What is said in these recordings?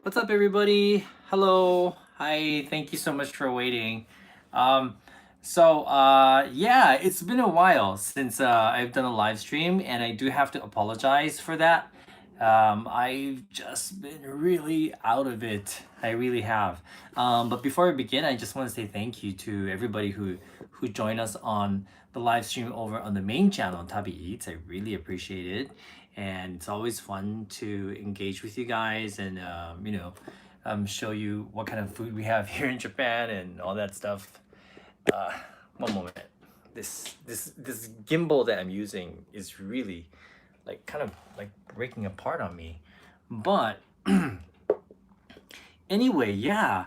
What's up, everybody? Hello. Hi. Thank you so much for waiting. Um, yeah, it's been a while since I've done a live stream, and I do have to apologize for that. I've just been really out of it. I really have. But before I begin, I just want to say thank you to everybody who joined us on the live stream over on the main channel, Tabi Eats. I really appreciate it, and it's always fun to engage with you guys and show you what kind of food we have here in Japan and all that stuff. uh, One moment. This gimbal that I'm using is really like kind of like breaking apart on me, but anyway, yeah.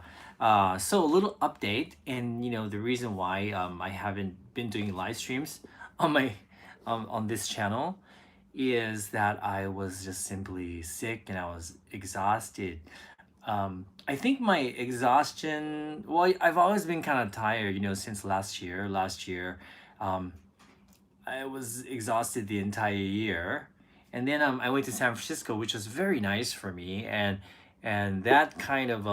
So a little update, and the reason why I haven't been doing live streams on my on this channel is that I was just simply sick and I was exhausted. I think my exhaustion, well, I've always been kind of tired, since last year. Um, I was exhausted the entire year. And then I went to San Francisco, which was very nice for me. And that kind of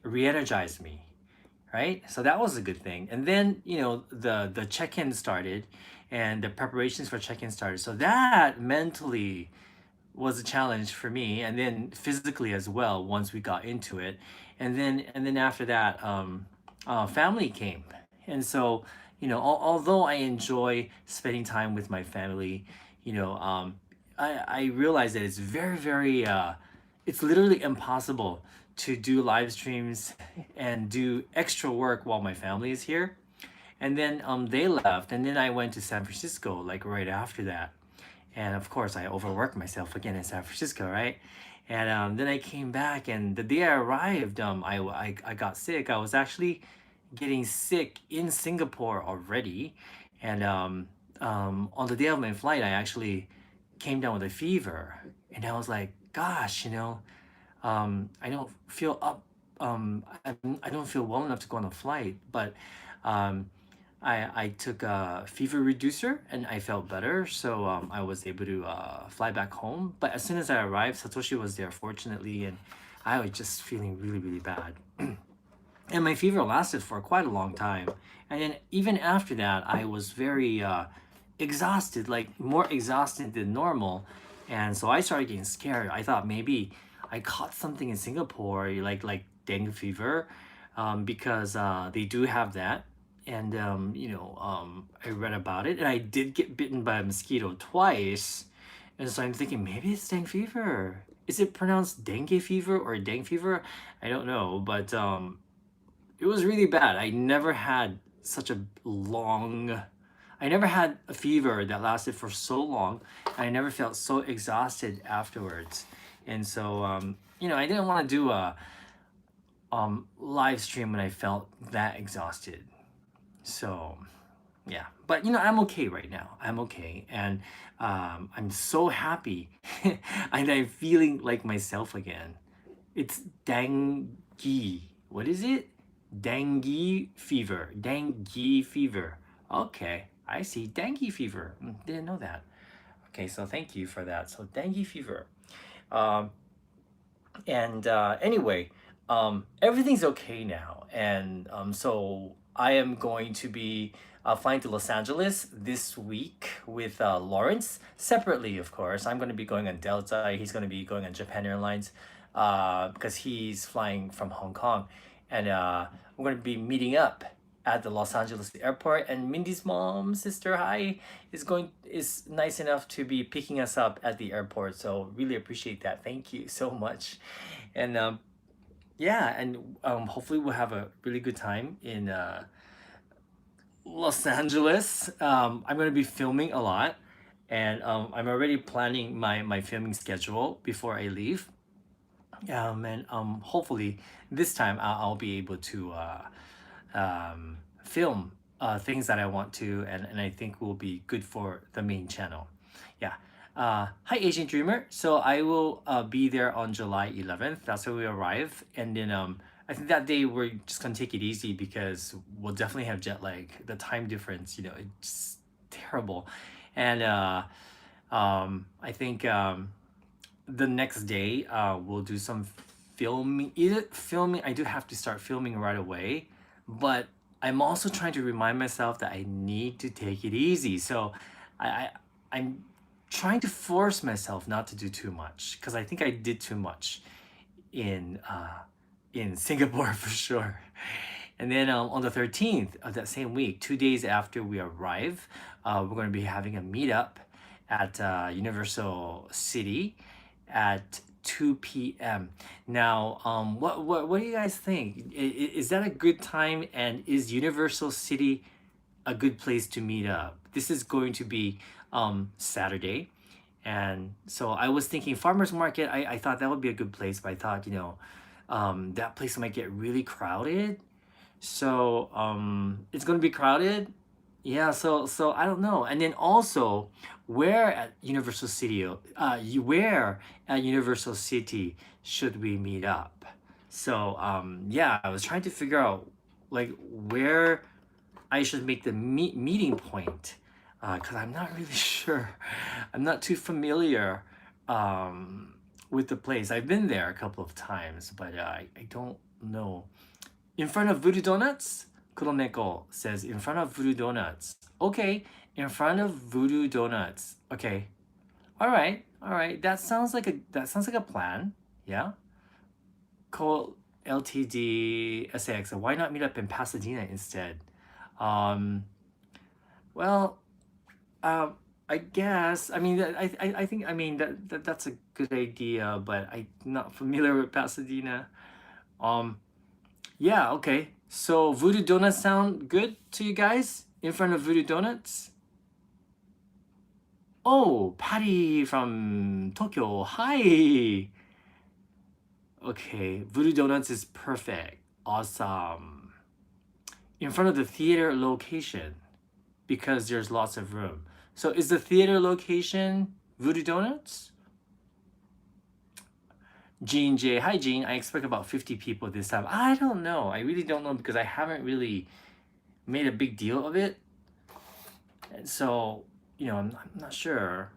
re-energized me, right? So that was a good thing. And then, the check-in started and the preparations for check-in started. So that mentally was a challenge for me, and then physically as well once we got into it. And then after that, family came. And so, although I enjoy spending time with my family, I realize that it's very, very it's literally impossible to do live streams and do extra work while my family is here. And then they left, and then I went to San Francisco like right after that. And of course, I overworked myself again in San Francisco, right? And then I came back, and the day I arrived, I got sick. I was actually getting sick in Singapore already. And on the day of my flight, I actually came down with a fever. And I was like, gosh, I don't feel up. I don't feel well enough to go on a flight, but um, I took a fever reducer and I felt better, so I was able to fly back home. But as soon as I arrived, Satoshi was there, fortunately, and I was just feeling really, really bad. And my fever lasted for quite a long time. And then even after that, I was very exhausted, like more exhausted than normal. And so I started getting scared. I thought maybe I caught something in Singapore, like dengue fever, because they do have that. And I read about it, and I did get bitten by a mosquito twice. And so I'm thinking maybe it's dengue fever. Is it pronounced dengue fever or dengue fever? I don't know, but it was really bad. I never had a fever that lasted for so long. I never felt so exhausted afterwards. And so, I didn't want to do a live stream when I felt that exhausted. So, yeah. But, I'm okay right now. I'm okay. And I'm so happy. And I'm feeling like myself again. It's dengue. What is it? Dengue fever. Dengue fever. Okay, I see. Dengue fever. Didn't know that. Okay, so thank you for that. So dengue fever. Um, and anyway, everything's okay now. And so I am going to be flying to Los Angeles this week with Lawrence separately, of course. I'm going to be going on Delta. He's going to be going on Japan Airlines because he's flying from Hong Kong. And we're going to be meeting up at the Los Angeles airport. And Mindy's mom, sister, hi, is nice enough to be picking us up at the airport. So really appreciate that. Thank you so much. And yeah, and hopefully we'll have a really good time in Los Angeles. I'm going to be filming a lot, and I'm already planning my filming schedule before I leave. And hopefully this time I'll be able to film things that I want to, and I think will be good for the main channel. Yeah. Hi, Asian Dreamer. So I will be there on July 11th. That's where we arrive. And then I think that day we're just going to take it easy because we'll definitely have jet lag. The time difference, it's terrible. And I think the next day, we'll do some filming. Either filming, I do have to start filming right away, but I'm also trying to remind myself that I need to take it easy. So I, I I'm trying to force myself not to do too much because I think I did too much in Singapore for sure. And then on the 13th of that same week, 2 days after we arrive, we're going to be having a meetup at Universal City at 2 p.m. Now, what do you guys think? Is that a good time? And is Universal City a good place to meet up? This is going to be Saturday. And so I was thinking farmers market, I thought that would be a good place, but I thought, that place might get really crowded. So it's gonna be crowded. Yeah, so I don't know. And then also, where at Universal City should we meet up? So yeah, I was trying to figure out like where I should make the meeting point, because I'm not really sure. I'm not too familiar with the place. I've been there a couple of times, but I don't know. In front of Voodoo Donuts? Kuroneko says, in front of Voodoo Donuts. Okay, in front of Voodoo Donuts. Okay. All right. That sounds like a plan. Yeah. Call LTD SAX. Why not meet up in Pasadena instead? Um, well, um, I guess. I mean, I think. I mean, that's a good idea, but I'm not familiar with Pasadena. Um, Yeah, okay. So Voodoo Donuts sound good to you guys in front of Voodoo Donuts? Oh, Patty from Tokyo. Hi. Okay, Voodoo Donuts is perfect. Awesome. In front of the theater location because there's lots of room. So is the theater location Voodoo Donuts? Jean J. Hi, Jean. I expect about 50 people this time. I don't know. I really don't know because I haven't really made a big deal of it. And so, I'm not sure.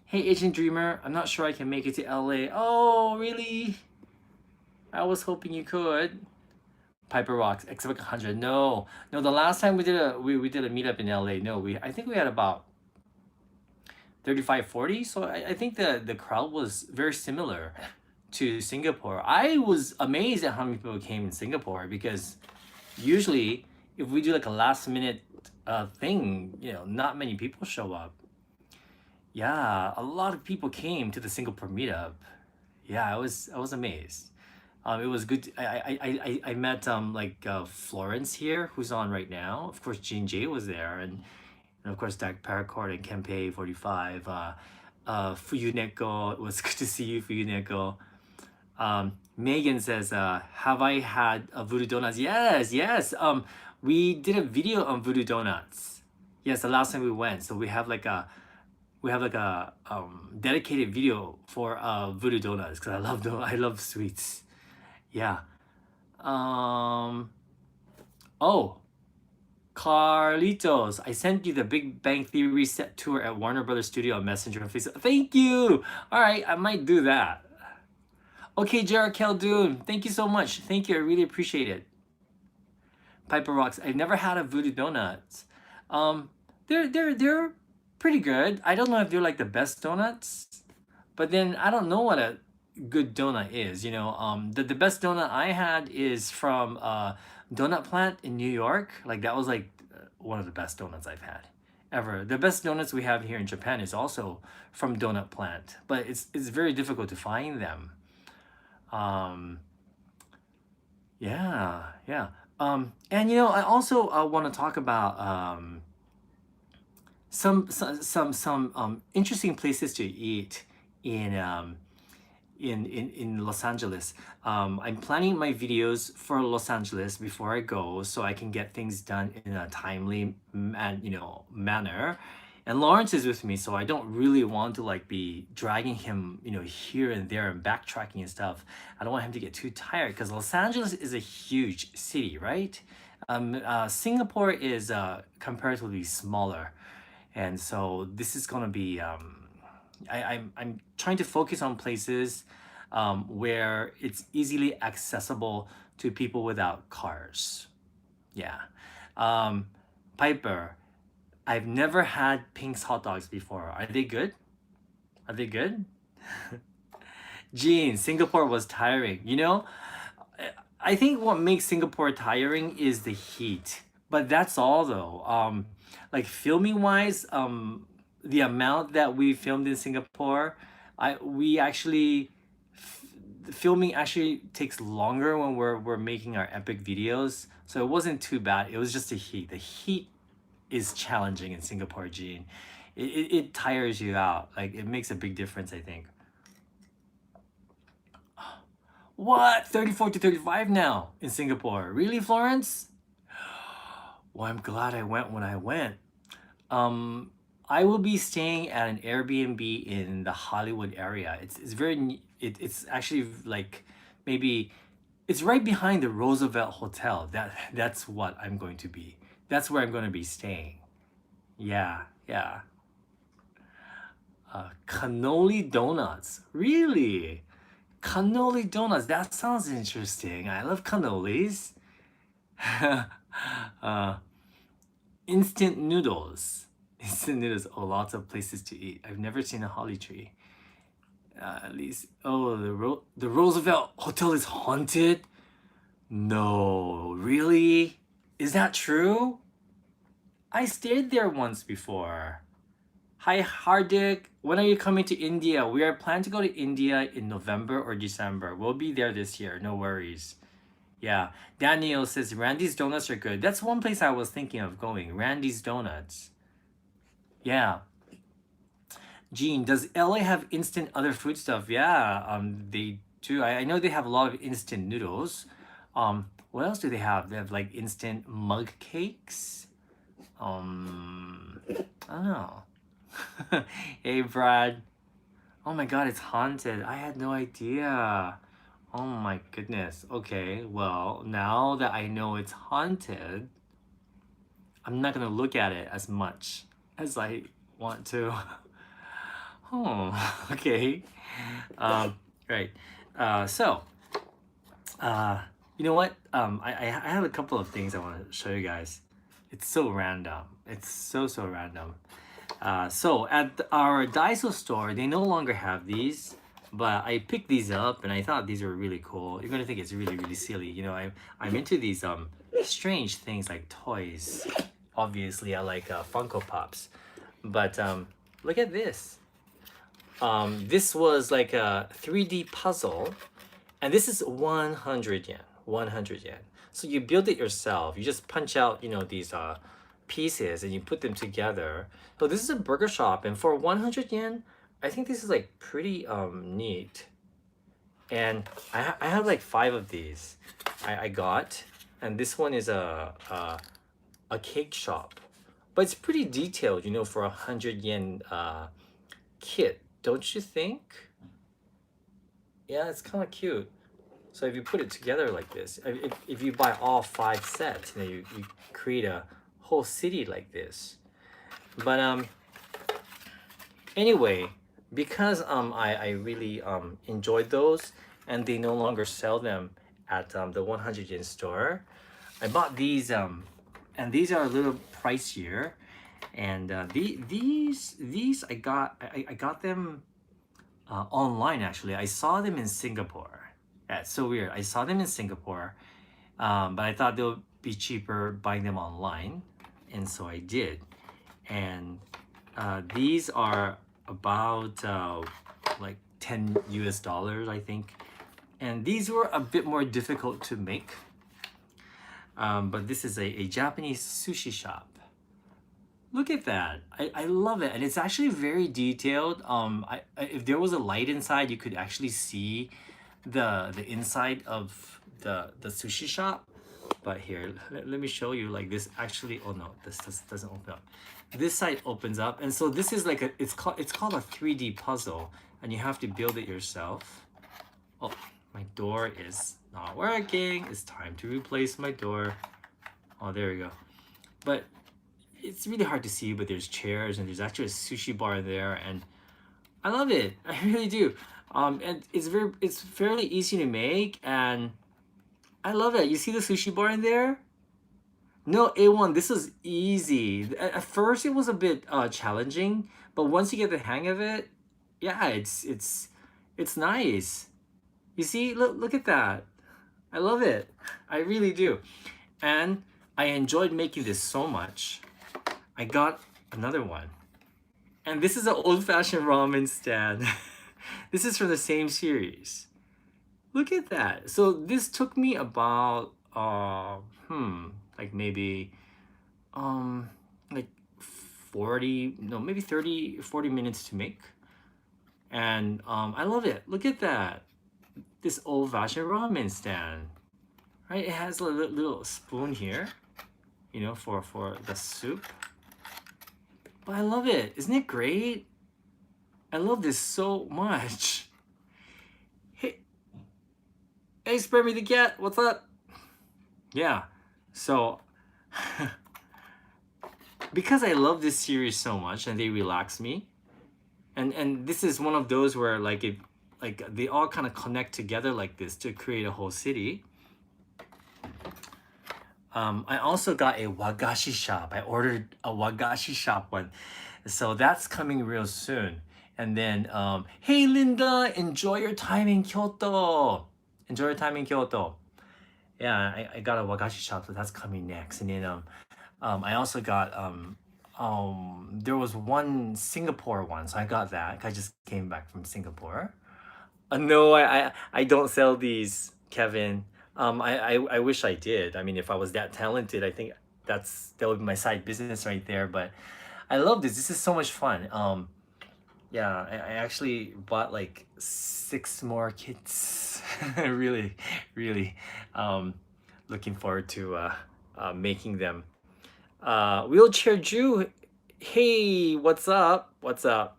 Hey, Agent Dreamer, I'm not sure I can make it to LA. Oh, really? I was hoping you could. Piper Rocks, Xbox 100. No, no. The last time we did a meetup in LA, no, I think we had about 35, 40. So I think the crowd was very similar to Singapore. I was amazed at how many people came in Singapore because usually if we do like a last minute thing, not many people show up. Yeah, a lot of people came to the Singapore meetup. Yeah, I was amazed. It was good. I met Florence here, who's on right now. Of course, Jean J was there, and of course Dak Paracord and Kempei 45. Fuyuneko, it was good to see you, Fuyuneko. Megan says, "Have I had a Voodoo Donuts?" Yes, yes. We did a video on Voodoo Donuts. Yes, the last time we went. So we have like a dedicated video for Voodoo Donuts because I love sweets. Yeah. Um. Oh, Carlitos, I sent you the Big Bang Theory set tour at Warner Brothers Studio on Messenger and Facebook. Thank you. All right, I might do that. Okay, Jared Caldoon, thank you so much. Thank you. I really appreciate it. Piper Rocks. I've never had a Voodoo Donuts. Um, they're pretty good. I don't know if they're like the best donuts, but then I don't know what a good donut is. The best donut I had is from Donut Plant in New York. Like that was like one of the best donuts I've had ever. The best donuts we have here in Japan is also from Donut Plant, but it's very difficult to find them. Um, yeah, yeah. And I also want to talk about some interesting places to eat in in Los Angeles. I'm planning my videos for Los Angeles before I go, so I can get things done in a timely manner. And Lawrence is with me, so I don't really want to like be dragging him, here and there and backtracking and stuff. I don't want him to get too tired because Los Angeles is a huge city, right? Singapore is comparatively smaller, and so this is gonna be I'm trying to focus on places where it's easily accessible to people without cars. Yeah. Um, Piper, I've never had Pink's hot dogs before. Are they good? Are they good? Gene, Singapore was tiring. You know, I think what makes Singapore tiring is the heat. But that's all though. Like filming wise, the amount that we filmed in Singapore, we actually the filming actually takes longer when we're making our epic videos. So it wasn't too bad. It was just the heat. The heat is challenging in Singapore, Gene. It tires you out. Like it makes a big difference, I think. What? 34 to 35 now in Singapore. Really, Florence? Well, I'm glad I went when I went. Um, I will be staying at an Airbnb in the Hollywood area. It's very it's actually like maybe it's right behind the Roosevelt Hotel. That's what I'm going to be. That's where I'm going to be staying. Yeah, yeah. Cannoli donuts. Really? Cannoli donuts. That sounds interesting. I love cannolis. uh, instant noodles. Instant noodles. Oh, lots of places to eat. I've never seen a holly tree. At least, oh, the Roosevelt Hotel is haunted. No, really? Is that true? I stayed there once before. Hi Hardik, when are you coming to India? We are planning to go to India in November or December. We'll be there this year, no worries. Yeah, Daniel says Randy's Donuts are good. That's one place I was thinking of going. Randy's Donuts. Yeah. Gene, does LA have instant other food stuff? Yeah, they do. I know they have a lot of instant noodles. What else do they have? They have like instant mug cakes. I don't know. Hey, Brad. Oh my god, it's haunted. I had no idea. Oh my goodness. Okay, well, now that I know it's haunted, I'm not gonna look at it as much as I want to. Oh, okay. Um, right. So, uh, you know what? I have a couple of things I want to show you guys. It's so random. It's so random. So at our Daiso store, they no longer have these, but I picked these up and I thought these were really cool. You're gonna think it's really silly. You know, I'm into these strange things like toys. Obviously, I like Funko Pops, but look at this. This was like a 3D puzzle, and this is 100 yen. 100 yen. So you build it yourself. You just punch out, you know, these pieces and you put them together. So this is a burger shop, and for 100 yen, I think this is like pretty neat. And I have like 5 of these. I got, and this one is a cake shop, but it's pretty detailed, you know, for 100 yen kit, don't you think? Yeah, it's kind of cute. So if you put it together like this, if you buy all 5 sets, you know, you create a whole city like this. But anyway, because I really enjoyed those, and they no longer sell them at the 100 yen store, I bought these and these are a little pricier, and these I got them online. Actually, I saw them in Singapore. That's so weird. I saw them in Singapore, but I thought they'll be cheaper buying them online, and so I did. And these are about like 10 US dollars, I think. And these were a bit more difficult to make. But this is a Japanese sushi shop. Look at that. I love it. And it's actually very detailed. If there was a light inside, you could actually see the inside of the sushi shop. But here, let me show you. Like this actually, oh no, this doesn't open up. This side opens up, and so this is like it's called a 3D puzzle, and you have to build it yourself. Oh, my door is not working. It's time to replace my door. Oh, there we go. But it's really hard to see, but there's chairs and there's actually a sushi bar there, and I love it. I really do. And it's fairly easy to make, and I love it. You see the sushi bar in there? No, A1, this is easy. At first, it was a bit challenging, but once you get the hang of it, yeah, it's nice. You see, look at that. I love it. I really do. And I enjoyed making this so much. I got another one. And this is an old-fashioned ramen stand. This is from the same series. Look at that. So this took me about like maybe um like 40, no, maybe 30, 40 minutes to make. And I love it. Look at that. This old-fashioned ramen stand. Right? It has a little spoon here, for the soup. But I love it. Isn't it great? I love this so much. Hey, hey, Spare Me the Cat, what's up? Yeah. So, because I love this series so much and they relax me, and this is one of those where like they all kind of connect together like this to create a whole city. I also got a wagashi shop. I ordered a wagashi shop one. So that's coming real soon. And then, hey Linda, enjoy your time in Kyoto. Enjoy your time in Kyoto. Yeah, I got a wagashi shop, so that's coming next. And then I also got there was one Singapore one, so I got that. I just came back from Singapore. No, I don't sell these, Kevin. I wish I did. I mean, if I was that talented, I think that would be my side business right there. But I love this. This is so much fun. Yeah, I actually bought like 6 more kits. Really, really, looking forward to making them. Wheelchair Jew, hey, what's up? What's up?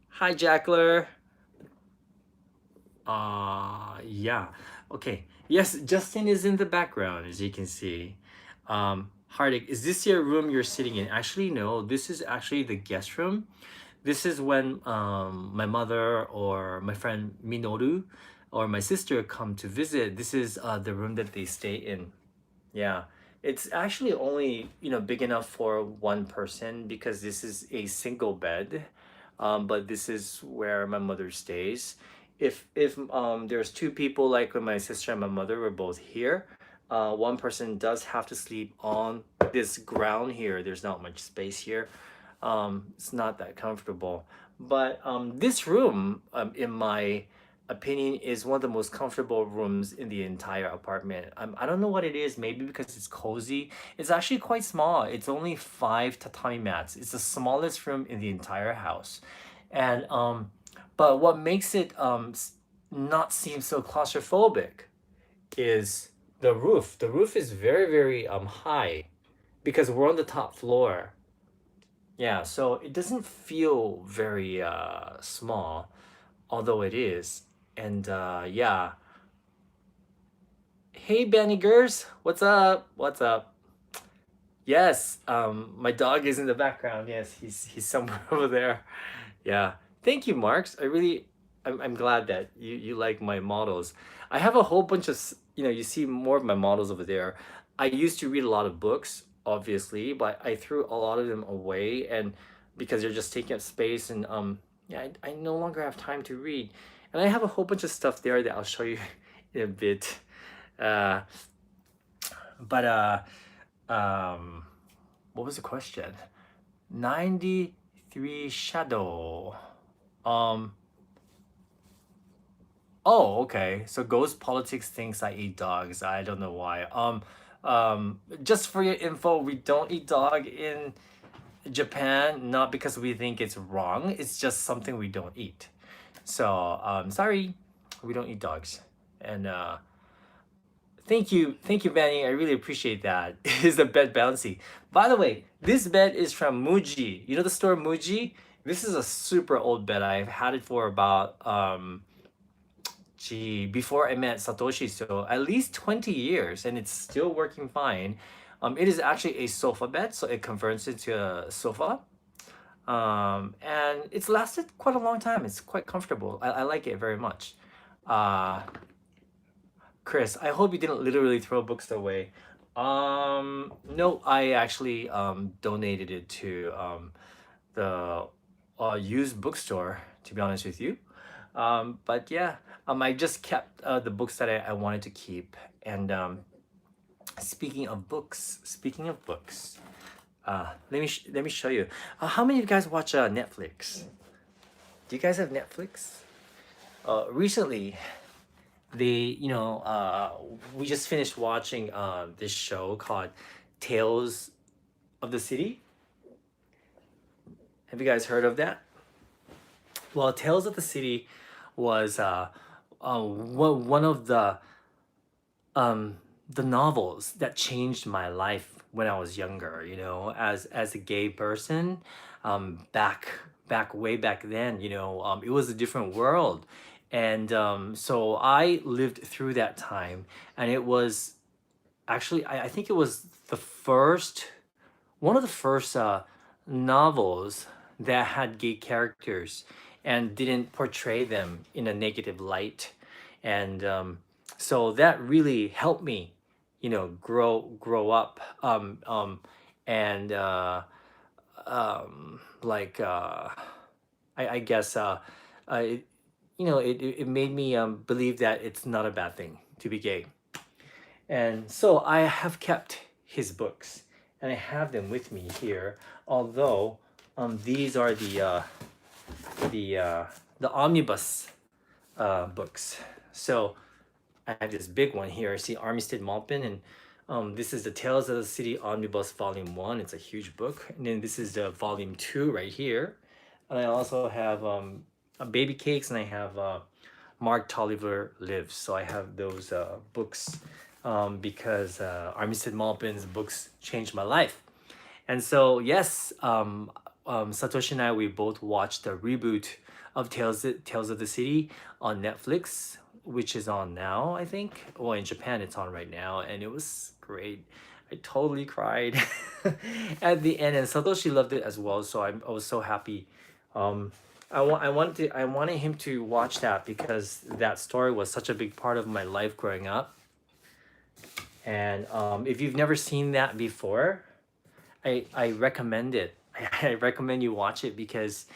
Hi, Jackler. Yeah. Okay. Yes, Justin is in the background, as you can see. Hardik, is this your room you're sitting in? Actually, no. This is actually the guest room. This is when my mother or my friend Minoru or my sister come to visit. This is the room that they stay in. Yeah. It's actually only, big enough for one person because this is a single bed. But this is where my mother stays. If there's two people, like when my sister and my mother were both here, one person does have to sleep on this ground here. There's not much space here. It's not that comfortable. But this room, in my opinion, is one of the most comfortable rooms in the entire apartment. I don't know what it is, maybe because it's cozy. It's actually quite small. It's only 5 tatami mats. It's the smallest room in the entire house. And but what makes it not seem so claustrophobic is the roof. The roof is very, very high because we're on the top floor. Yeah, so it doesn't feel very small, although it is. And yeah. Hey Bannigers, what's up? What's up? Yes, my dog is in the background. Yes, he's somewhere over there. Yeah. Thank you, Marks. I'm glad that you like my models. I have a whole bunch of, you see more of my models over there. I used to read a lot of books, obviously, but I threw a lot of them away and because they're just taking up space and yeah, I no longer have time to read. And I have a whole bunch of stuff there that I'll show you in a bit. Uh, but what was the question? 93 Shadow. Um, oh, okay. So Ghost Politics thinks I eat dogs. I don't know why. Just for your info, we don't eat dog in Japan, not because we think it's wrong. It's just something we don't eat. So, sorry, we don't eat dogs. And thank you, Benny. I really appreciate that. Is the bed bouncy? By the way, this bed is from Muji. You know the store Muji? This is a super old bed. I've had it for about before I met Satoshi, so at least 20 years, and it's still working fine. It is actually a sofa bed, so it converts into a sofa. And it's lasted quite a long time. It's quite comfortable. I like it very much. Uh, Chris, I hope you didn't literally throw books away. No, I actually donated it to the used bookstore, to be honest with you. But yeah, I just kept the books that I wanted to keep. And speaking of books, let me show you. How many of you guys watch Netflix? Do you guys have Netflix? Recently, they we just finished watching this show called Tales of the City. Have you guys heard of that? Well, Tales of the City was one of um, the novels that changed my life when I was younger. You know, as a gay person, way back then. It was a different world, and so I lived through that time, and it was actually I think it was the first one of the first novels that had gay characters and didn't portray them in a negative light, and so that really helped me, grow up, and like I guess it, it made me believe that it's not a bad thing to be gay. And so I have kept his books, and I have them with me here. Although these are the uh, the omnibus books. So I have this big one here. See Armistead Maupin, and this is the Tales of the City Omnibus Volume 1. It's a huge book. And then this is the Volume 2 right here. And I also have Baby Cakes, and I have Mark Tolliver Lives. So I have those books because Armistead Maupin's books changed my life. And so, yes, Satoshi and I, we both watched the reboot of Tales of the City on Netflix, which is on now, I think. Well, in Japan, it's on right now, and it was great. I totally cried at the end, and Satoshi loved it as well. So I was so happy. I wanted him to watch that because that story was such a big part of my life growing up. And if you've never seen that before, I recommend it. I recommend you watch it because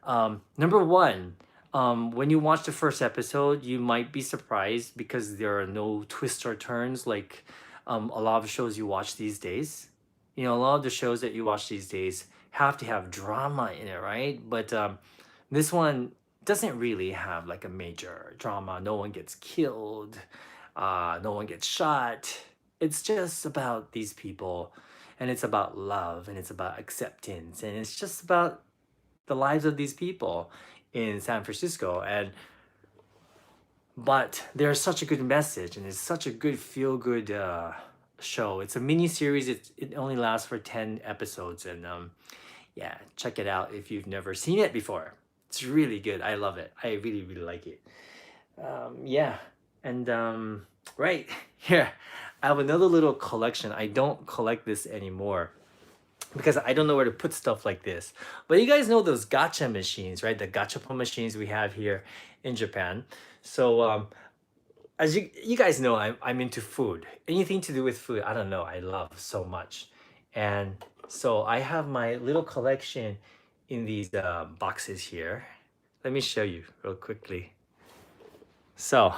number one, when you watch the first episode, you might be surprised because there are no twists or turns like a lot of shows you watch these days. A lot of the shows that you watch these days have to have drama in it, right? But this one doesn't really have like a major drama. No one gets killed, no one gets shot. It's just about these people, and it's about love, and it's about acceptance, and it's just about the lives of these people in San Francisco. And but there's such a good message, and it's such a good feel good show. It's a mini series. It only lasts for 10 episodes, and yeah, check it out if you've never seen it before. It's really good. I love it. I really really like it. Yeah, and right here, I have another little collection. I don't collect this anymore because I don't know where to put stuff like this. But you guys know those gacha machines, right? The gachapon machines we have here in Japan. So as you guys know, I'm into food. Anything to do with food, I don't know, I love so much. And so I have my little collection in these boxes here. Let me show you real quickly. So,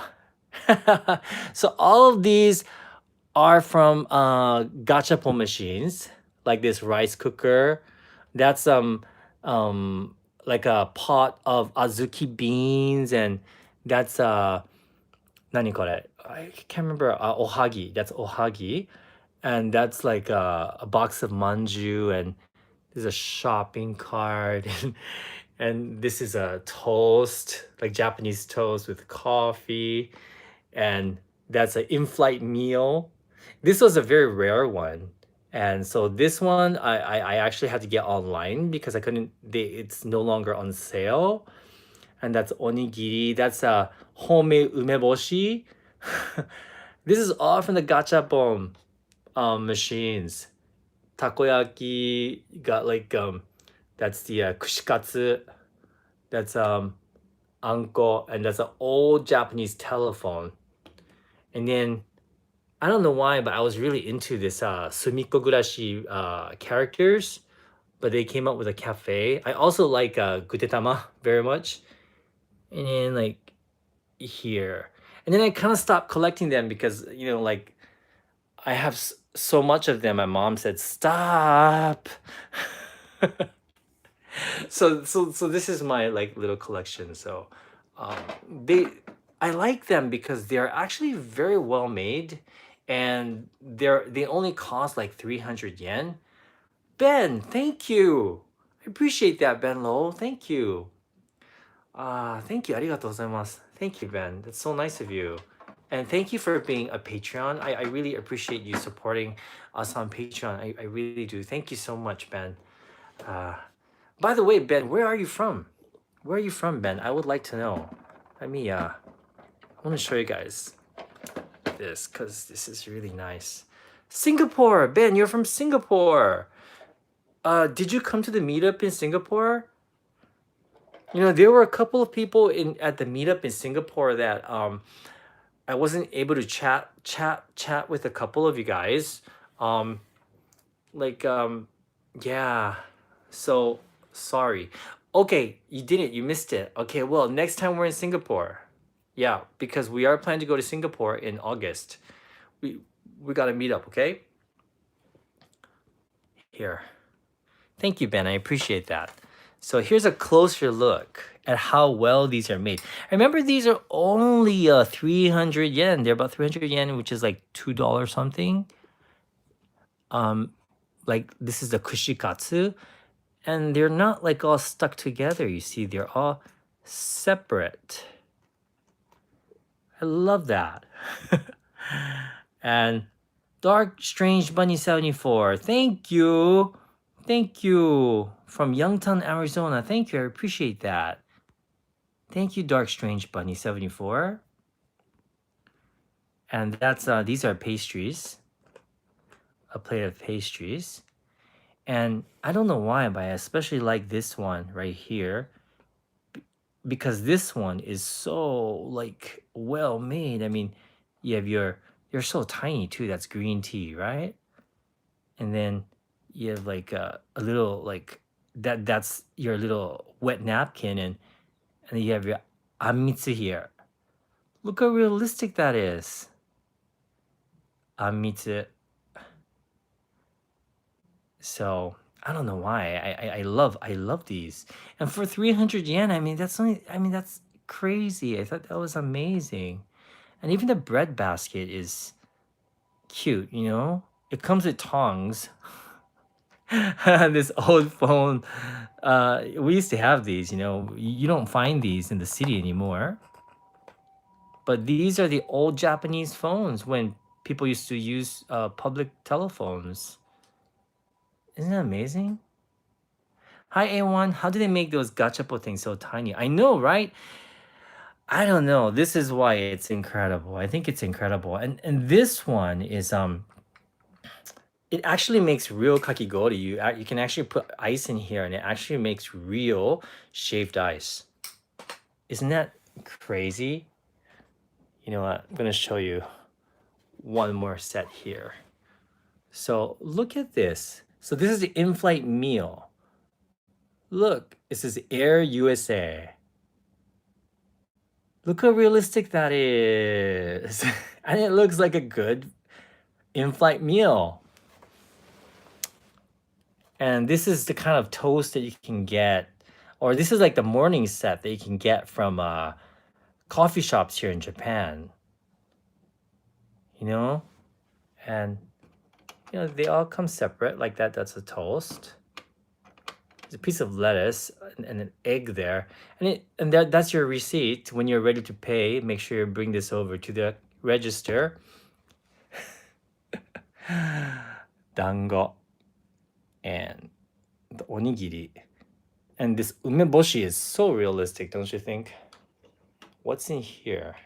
so all of these are from gachapon machines, like this rice cooker. That's like a pot of azuki beans, and that's nani kore? I can't remember. Ohagi. That's ohagi, and that's like a box of manju, and there's a shopping cart, and this is a toast, like Japanese toast with coffee, and that's an in-flight meal. This was a very rare one. And so this one I actually had to get online because I couldn't it's no longer on sale. And that's onigiri. That's a home umeboshi. This is all from the gachapon machines. Takoyaki got like That's the kushikatsu. That's anko, and that's an old Japanese telephone. And then I don't know why, but I was really into this Sumiko Gurashi characters, but they came up with a cafe. I also like Gutetama very much. And then like here. And then I kind of stopped collecting them because, like I have so much of them. My mom said, "Stop." So this is my like little collection. So um, they I like them because they're actually very well made, and they only cost like 300 yen. Ben, thank you. I appreciate that, Ben Lo. Thank you. Thank you. Arigatou gozaimasu. Thank you, Ben. That's so nice of you. And thank you for being a Patreon. I really appreciate you supporting us on Patreon. I really do. Thank you so much, Ben. Uh, by the way, Ben, where are you from? Where are you from, Ben? I would like to know. Let me, I want to show you guys this because this is really nice. Singapore! Ben, you're from Singapore! Did you come to the meetup in Singapore? There were a couple of people at the meetup in Singapore that I wasn't able to chat with a couple of you guys. Um, like yeah. So sorry. Okay, you didn't. You missed it. Okay, well, next time we're in Singapore. Yeah, because we are planning to go to Singapore in August. We got to meet up, okay? Here. Thank you, Ben. I appreciate that. So here's a closer look at how well these are made. Remember, these are only 300 yen. They're about 300 yen, which is like $2 something. Like this is the kushikatsu, and they're not like all stuck together. You see, they're all separate. I love that. And Dark Strange Bunny 74, thank you. Thank you. From Youngtown, Arizona. Thank you. I appreciate that. Thank you, Dark Strange Bunny 74. And that's these are pastries. A plate of pastries. And I don't know why, but I especially like this one right here because this one is so like well made. I mean, you have you're so tiny too. That's green tea, right? And then you have like a little like that's your little wet napkin, and then you have your amitsu here. Look how realistic that is. Amitsu. So I don't know why. I love these. And for 300 yen, that's crazy. I thought that was amazing. And even the bread basket is cute, It comes with tongs. This old phone. We used to have these, You don't find these in the city anymore. But these are the old Japanese phones when people used to use public telephones. Isn't that amazing? Hi, A1. How do they make those gachapo things so tiny? I know, right? I don't know. This is why it's incredible. I think it's incredible. And this one is it actually makes real kakigori. You can actually put ice in here and it actually makes real shaved ice. Isn't that crazy? You know what? I'm going to show you one more set here. So look at this. So this is the in-flight meal. Look, it says Air USA. Look how realistic that is. And it looks like a good in-flight meal. And this is the kind of toast that you can get, or this is like the morning set that you can get from coffee shops here in Japan. And they all come separate like that. That's a toast. There's a piece of lettuce and an egg there, and that's your receipt. When you're ready to pay, make sure you bring this over to the register. Dango and the onigiri. And this umeboshi is so realistic, don't you think? What's in here?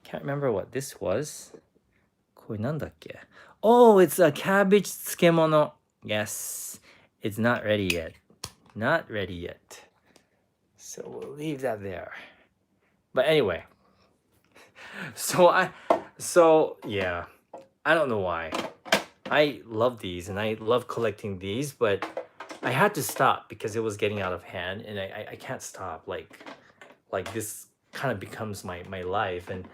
Can't remember what this was. これなんだっけ? Oh, it's a cabbage tsukemono. Yes. It's not ready yet. Not ready yet. So we'll leave that there. But anyway, so yeah, I don't know why. I love these and I love collecting these, but I had to stop because it was getting out of hand, and I can't stop. Like this kind of becomes my life, and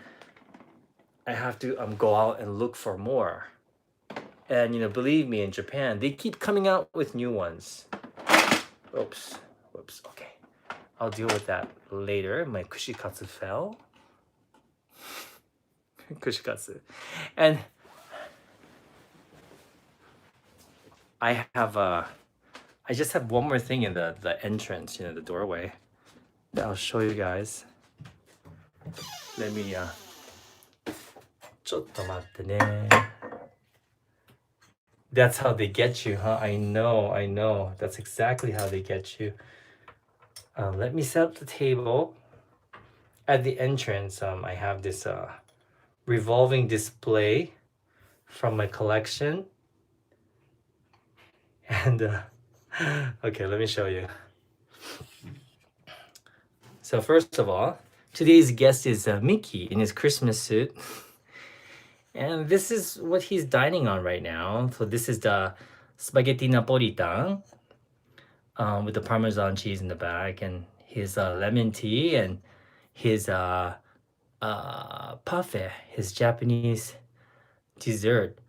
I have to go out and look for more. And believe me, in Japan, they keep coming out with new ones. Oops, whoops. Okay, I'll deal with that later. My kushikatsu fell. Kushikatsu, and I have I just have one more thing in the entrance, the doorway, that I'll show you guys. Let me ちょっと待ってね. That's how they get you, huh? I know. That's exactly how they get you. Let me set up the table. At the entrance, I have this revolving display from my collection. And okay, let me show you. So first of all, today's guest is Mickey in his Christmas suit. And this is what he's dining on right now. So this is the spaghetti napolitan with the Parmesan cheese in the back, and his lemon tea, and his parfait, his Japanese dessert.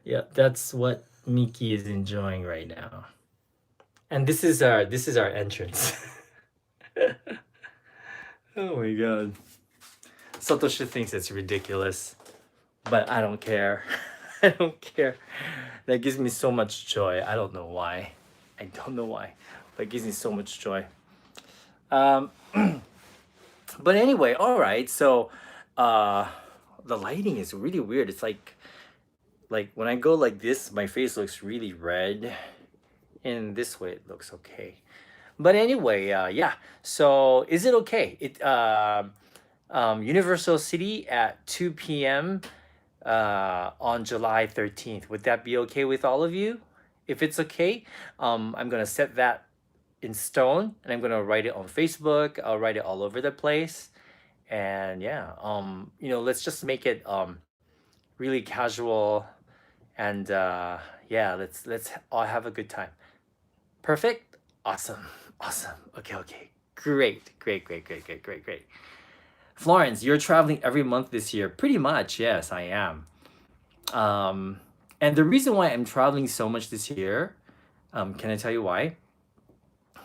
Yeah, that's what Miki is enjoying right now. And this is our entrance. Oh my god. Satoshi thinks it's ridiculous, but I don't care. I don't care. That gives me so much joy. I don't know why. But it gives me so much joy. But anyway, all right. So, the lighting is really weird. It's like when I go like this, my face looks really red. In this way, it looks okay. But anyway, yeah. So, is it okay? Universal City at 2 p.m. On July 13th. Would that be okay with all of you? If it's okay, I'm gonna set that in stone, and I'm gonna write it on Facebook. I'll write it all over the place, and yeah, let's just make it really casual, and yeah, let's all have a good time. Perfect. Awesome. Okay. Great. Florence, you're traveling every month this year. Pretty much, yes, I am. And the reason why I'm traveling so much this year, can I tell you why?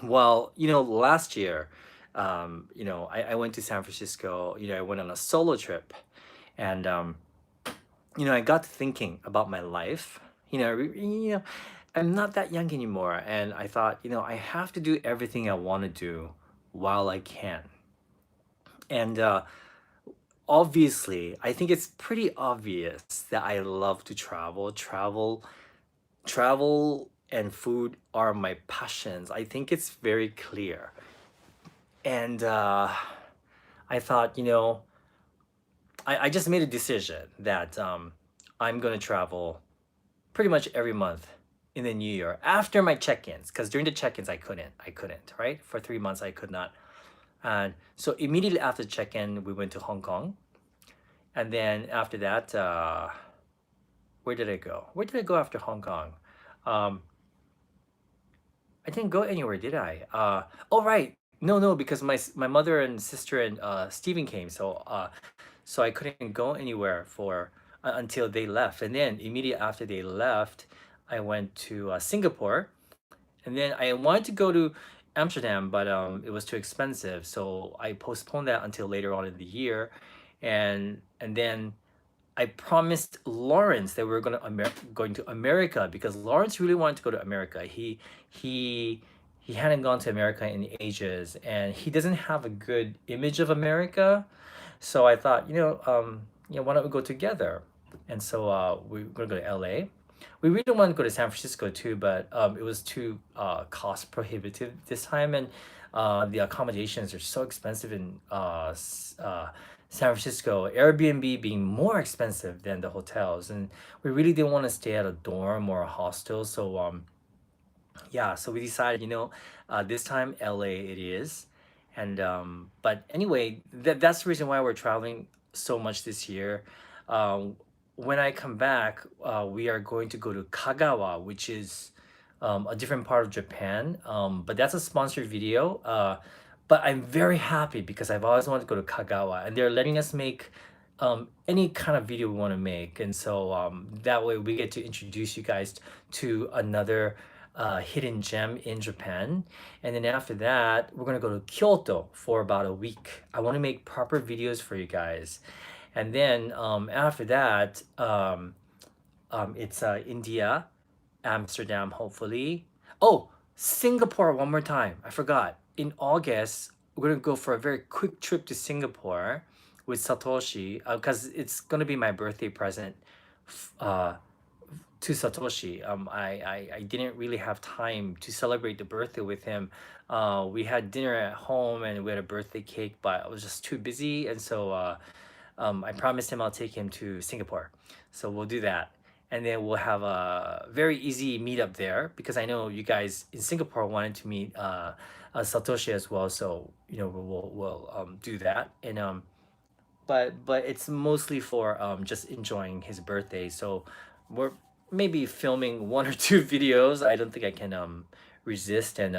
Well, last year, I went to San Francisco. I went on a solo trip, and I got to thinking about my life. I'm not that young anymore, and I thought, I have to do everything I want to do while I can. And obviously, I think it's pretty obvious that I love to travel. Travel and food are my passions. I think it's very clear. And I thought, I just made a decision that I'm going to travel pretty much every month in the new year after my check-ins, because during the check-ins I couldn't, right? For 3 months I could not. And so immediately after check-in, we went to Hong Kong. And then after that, where did I go? Where did I go after Hong Kong? I didn't go anywhere, did I? Oh, right. No, because my mother and sister and Stephen came. So I couldn't go anywhere for until they left. And then immediately after they left, I went to Singapore. And then I wanted to go to Amsterdam, but it was too expensive, so I postponed that until later on in the year, and then I promised Lawrence that we were going to America, because Lawrence really wanted to go to America. He hadn't gone to America in ages, and he doesn't have a good image of America, so I thought, why don't we go together? And so we're gonna go to LA. We really wanted to go to San Francisco too, but it was too cost prohibitive this time, and the accommodations are so expensive in San Francisco. Airbnb being more expensive than the hotels, and we really didn't want to stay at a dorm or a hostel. So yeah, so we decided, this time LA it is. And but anyway, that's the reason why we're traveling so much this year. um, when I come back, we are going to go to Kagawa, which is a different part of Japan, but that's a sponsored video. But I'm very happy because I've always wanted to go to Kagawa, and they're letting us make any kind of video we want to make. And so that way we get to introduce you guys to another hidden gem in Japan. And then after that, we're gonna go to Kyoto for about a week. I want to make proper videos for you guys. And then after that, it's India, Amsterdam, hopefully. Oh, Singapore one more time. I forgot. In August, we're gonna go for a very quick trip to Singapore with Satoshi because it's gonna be my birthday present uh, to Satoshi. I didn't really have time to celebrate the birthday with him. We had dinner at home and we had a birthday cake, but I was just too busy, and so I promised him I'll take him to Singapore. So we'll do that. And then we'll have a very easy meetup there because I know you guys in Singapore wanted to meet Satoshi as well. So, we'll do that. And but it's mostly for just enjoying his birthday. So we're maybe filming one or two videos. I don't think I can resist, and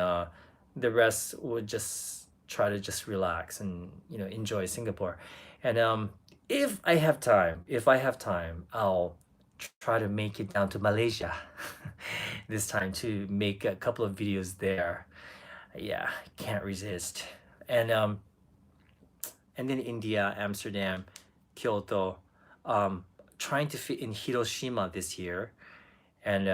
the rest would just try to just relax and enjoy Singapore. And if I have time, I'll try to make it down to Malaysia this time to make a couple of videos there. Yeah, can't resist. And then India, Amsterdam, Kyoto, um, trying to fit in Hiroshima this year, and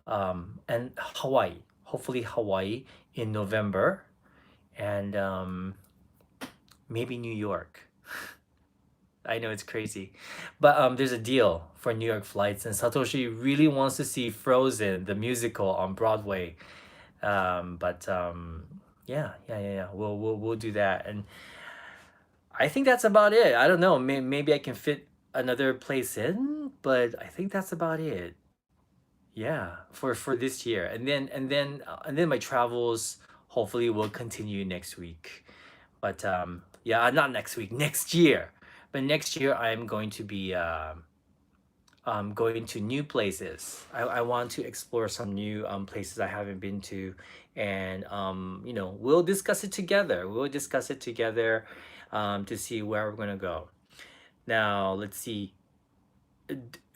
Hawaii. Hopefully Hawaii in November, and maybe New York. I know it's crazy, but there's a deal for New York flights, and Satoshi really wants to see Frozen, the musical, on Broadway. But yeah. We'll do that, and I think that's about it. I don't know. Maybe I can fit another place in, but I think that's about it. Yeah, for this year, and then my travels hopefully will continue next week. But yeah, not next week, next year. But next year I'm going to be going to new places. I want to explore some new places I haven't been to, and we'll discuss it together. To see where we're gonna go. Now let's see.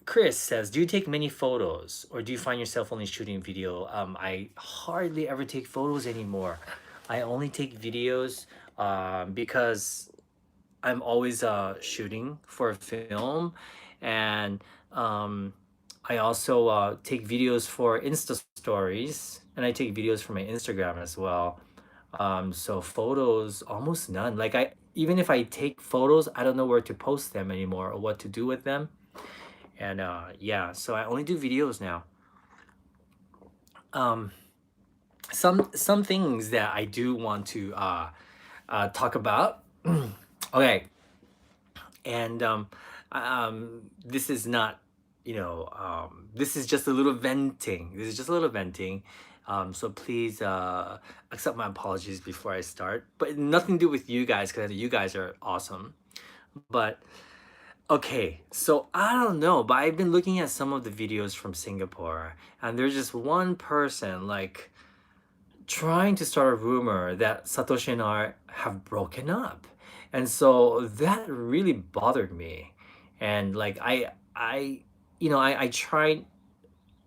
Chris says, "Do you take many photos, or do you find yourself only shooting video?" I hardly ever take photos anymore. I only take videos because I'm always shooting for a film, and I also take videos for Insta stories, and I take videos for my Instagram as well. So photos, almost none. Like even if I take photos, I don't know where to post them anymore or what to do with them. And yeah, so I only do videos now. Um, some things that I do want to talk about. Okay, and this is not, this is just a little venting. This is just a little venting. So please accept my apologies before I start. But nothing to do with you guys because you guys are awesome. But okay, so I don't know, but I've been looking at some of the videos from Singapore, and there's just one person like trying to start a rumor that Satoshi and I have broken up. And so that really bothered me. And like I tried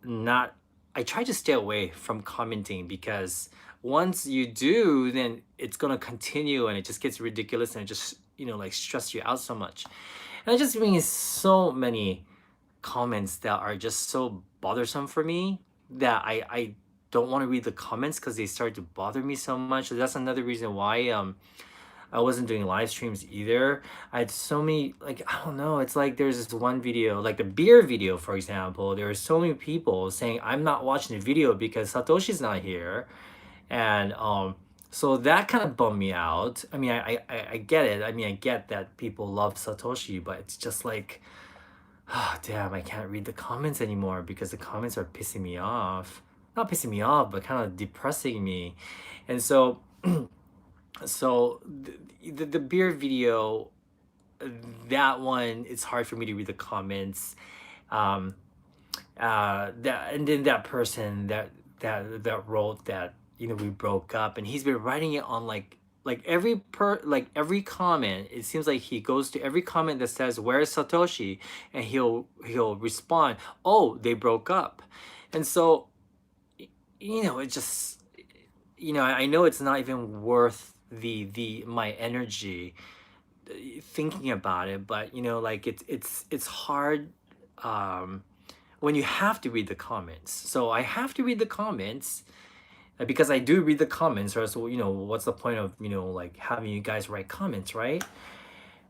not I try to stay away from commenting because once you do, then it's gonna continue and it just gets ridiculous and it just like stress you out so much. And I just bring so many comments that are just so bothersome for me that I don't want to read the comments because they start to bother me so much. So that's another reason why I wasn't doing live streams either. I had so many, like, I don't know, it's like there's this one video, like the beer video, for example. There are so many people saying I'm not watching the video because Satoshi's not here. And so that kind of bummed me out. I mean, I get it. I mean, I get that people love Satoshi, but it's just like, oh, damn, I can't read the comments anymore because the comments are pissing me off. not pissing me off, but kind of depressing me. And so, so the beer video, that one, it's hard for me to read the comments. Um, that and then that person that wrote that, we broke up, and he's been writing it on like every comment. It seems like he goes to every comment that says where's Satoshi, and he'll respond, oh, they broke up. And so, it just, I know it's not even worth the my energy thinking about it, but like it's hard, um when you have to read the comments. So I have to read the comments, because I do read the comments, or so, what's the point of, like having you guys write comments, right?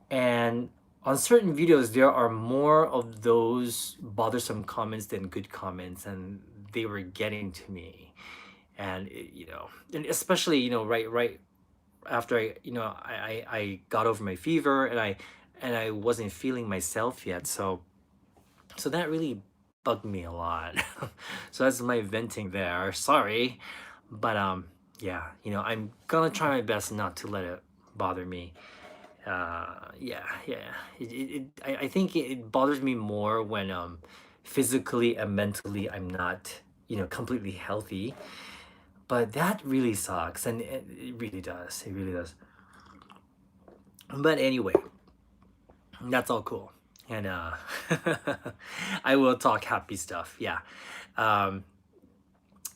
And on certain videos, there are more of those bothersome comments than good comments, and they were getting to me. And and especially, right after I got over my fever, and I wasn't feeling myself yet. So that really bugged me a lot. So that's my venting there. Sorry. But yeah, I'm gonna try my best not to let it bother me. Yeah. I think it bothers me more when physically and mentally I'm not, completely healthy. But that really sucks, and it really does. It really does. But anyway, that's all cool. And I will talk happy stuff. Yeah. Um,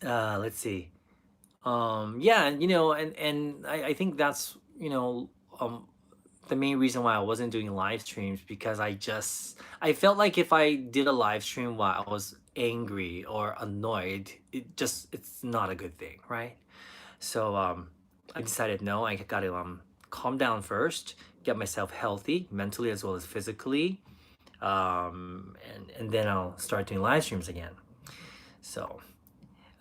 let's see. Yeah, and I think that's, um the main reason why I wasn't doing live streams, because I felt like if I did a live stream while I was angry or annoyed, it's not a good thing, right? So I decided, no, I gotta calm down first, get myself healthy mentally as well as physically, and then I'll start doing live streams again. So,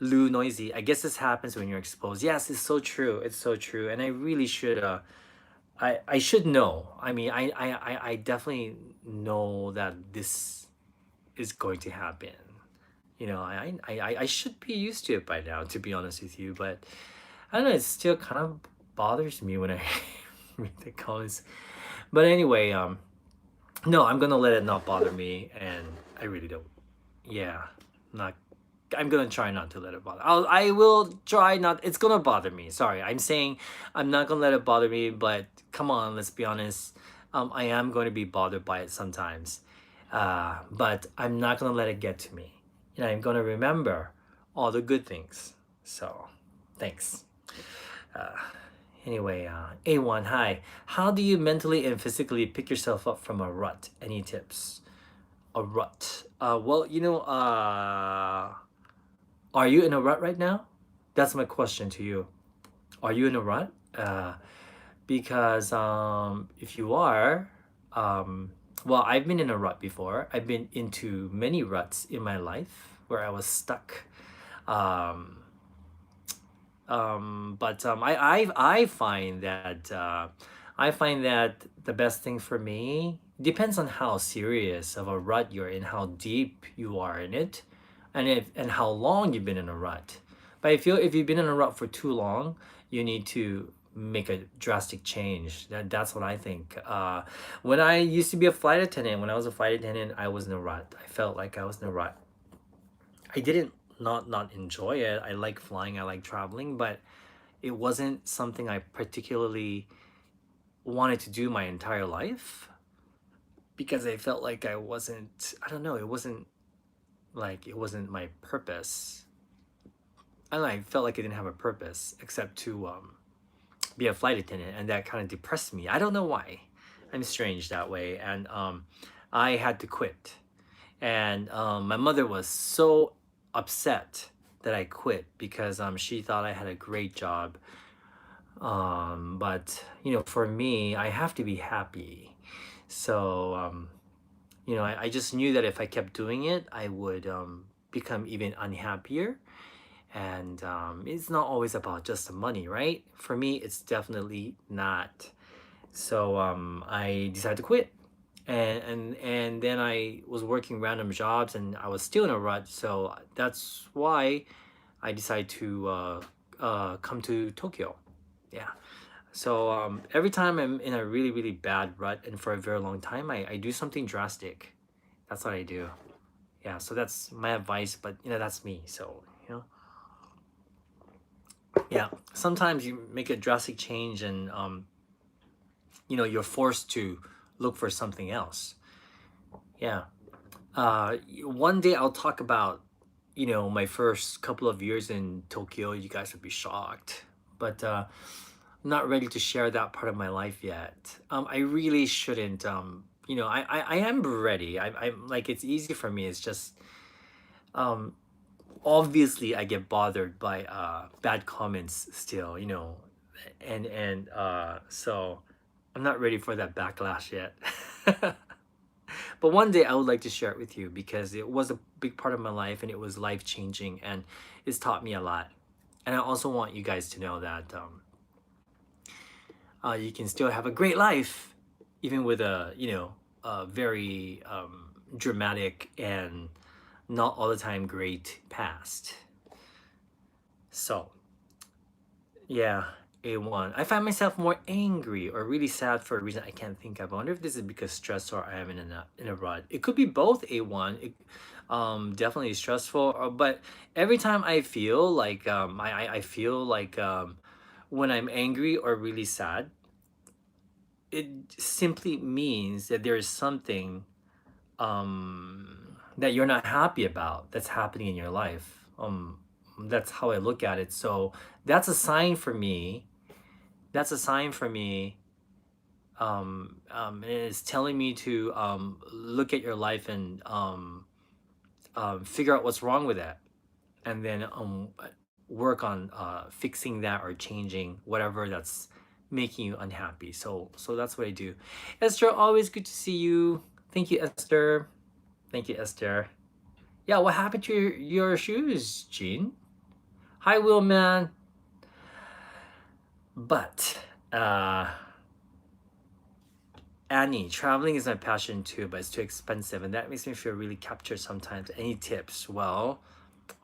Lou Noisy, I guess this happens when you're exposed. Yes, it's so true. It's so true, and I really should. I should know. I mean, I definitely know that this is going to happen. I should be used to it by now, to be honest with you. But I don't know. It still kind of bothers me when I read the comments. But anyway, no, I'm gonna let it not bother me, and I really don't. Yeah, not. I'm gonna try not to let it bother. I will try not. It's gonna bother me. Sorry, I'm saying I'm not gonna let it bother me. But come on, let's be honest. I am going to be bothered by it sometimes, but I'm not gonna let it get to me. I'm gonna remember all the good things. So, thanks. Uh, Anyway, A1, hi. How do you mentally and physically pick yourself up from a rut? Any tips? A rut. Well, are you in a rut right now? That's my question to you. Are you in a rut? Because if you are, well, I've been in a rut before. I've been into many ruts in my life where I was stuck. Um, but I find that the best thing for me depends on how serious of a rut you're in, how deep you are in it, and how long you've been in a rut. But I feel if you've been in a rut for too long, you need to make a drastic change. That's what I think. When I used to be a flight attendant, when I was a flight attendant, I was in a rut. I felt like I was in a rut. I didn't not enjoy it. I like flying, I like traveling, but it wasn't something I particularly wanted to do my entire life, because I felt like I don't know, it wasn't my purpose. I don't know, I felt like I didn't have a purpose except to be a flight attendant, and that kind of depressed me. I don't know why. I'm strange that way, and I had to quit. And my mother was so upset that I quit, because she thought I had a great job. But for me, I have to be happy. So I just knew that if I kept doing it, I would become even unhappier. And it's not always about just the money, right? For me, it's definitely not. So I decided to quit, and then I was working random jobs, and I was still in a rut. So that's why I decided to come to Tokyo. Yeah. So every time I'm in a really, really bad rut and for a very long time, I do something drastic. That's what I do. Yeah. So that's my advice, but that's me. So, yeah. Sometimes you make a drastic change and, you're forced to look for something else. Yeah. One day I'll talk about, my first couple of years in Tokyo. You guys would be shocked. But I'm not ready to share that part of my life yet. I really shouldn't. I am ready. I'm like, it's easy for me. It's just, um, obviously I get bothered by bad comments still, and so I'm not ready for that backlash yet. But one day I would like to share it with you because it was a big part of my life and it was life changing and it's taught me a lot. And I also want you guys to know that you can still have a great life even with a very dramatic and not all the time great past. So, yeah, A1. I find myself more angry or really sad for a reason I can't think of. I wonder if this is because stress or I am in a rut. It could be both, A1. Definitely stressful, but every time I feel like I feel like when I'm angry or really sad, it simply means that there is something that you're not happy about that's happening in your life. That's how I look at it. So that's a sign for me. That's a sign for me. And it's telling me to look at your life and figure out what's wrong with it, and then work on fixing that or changing whatever that's making you unhappy. So that's what I do. Esther, always good to see you. Thank you, Esther. Thank you, Esther. Yeah, what happened to your shoes, Jean? Hi, Willman. But, Annie, traveling is my passion too, but it's too expensive, and that makes me feel really captured sometimes. Any tips?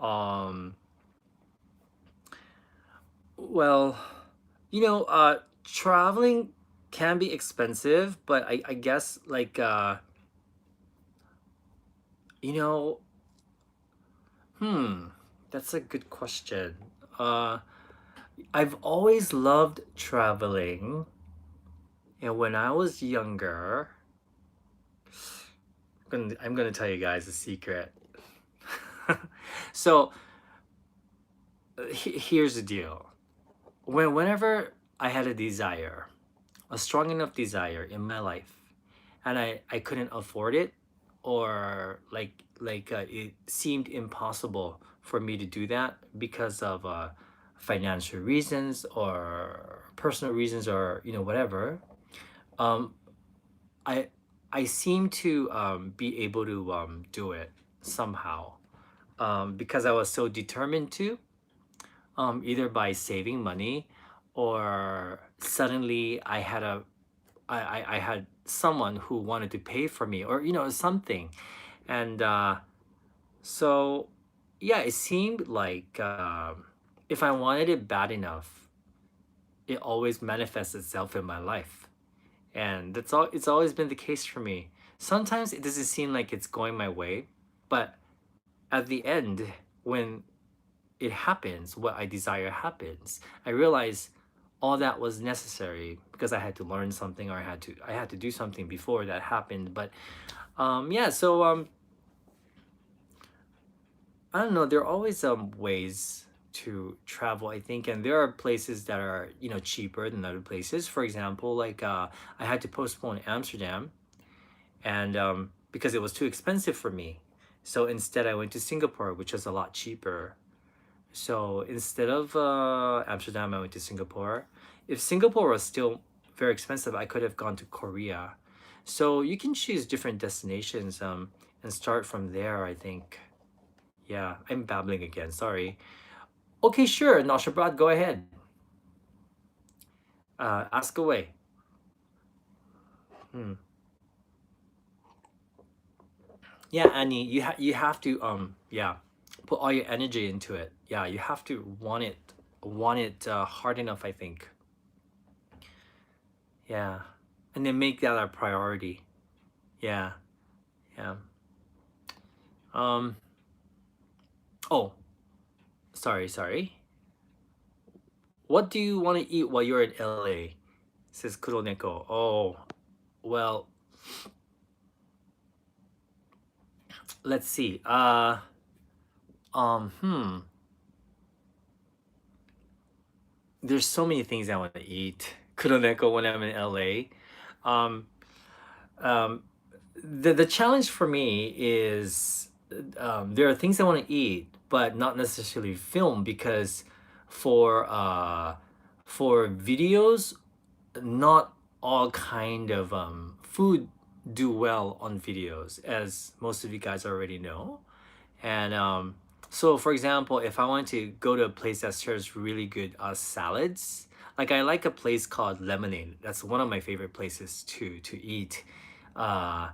Um, well, traveling can be expensive, but I guess like you know, hmm, that's a good question. Uh, I've always loved traveling. And when I was younger, I'm gonna tell you guys a secret. So here's the deal. Whenever I had a desire, a strong enough desire in my life, and I couldn't afford it, or it seemed impossible for me to do that because of financial reasons or personal reasons or whatever. Um, I I seem to be able to do it somehow because I was so determined to, either by saving money or suddenly I had someone who wanted to pay for me or something, and so yeah, it seemed like if I wanted it bad enough, it always manifests itself in my life. And it's always been the case for me. Sometimes it doesn't seem like it's going my way, but at the end, when it happens, what I desire happens, I realize all that was necessary because I had to learn something or I had to do something before that happened. But yeah, so I don't know, there are always ways to travel, I think, and there are places that are cheaper than other places. For example, like I had to postpone Amsterdam and because it was too expensive for me. So instead, I went to Singapore, which was a lot cheaper. So instead of Amsterdam, I went to Singapore. If Singapore was still very expensive, I could have gone to Korea. So you can choose different destinations and start from there, I think. Yeah, I'm babbling again. Sorry. Okay, sure. Nashabrad, go ahead. Ask away. Hmm. Yeah, Annie, you have to yeah, put all your energy into it. Yeah, you have to want it hard enough, I think. Yeah, and then make that a priority. Yeah, yeah. Um. Oh, sorry. What do you want to eat while you're in LA? Says Kuroneko. Oh, well, let's see. Hmm. There's so many things I want to eat. Kuroneko when I'm in LA. Um, um, the challenge for me is there are things I want to eat, but not necessarily film because for uh, for videos, not all kind of food do well on videos, as most of you guys already know. And so, for example, if I want to go to a place that serves really good salads, like I like a place called Lemonade. That's one of my favorite places to eat. Uh,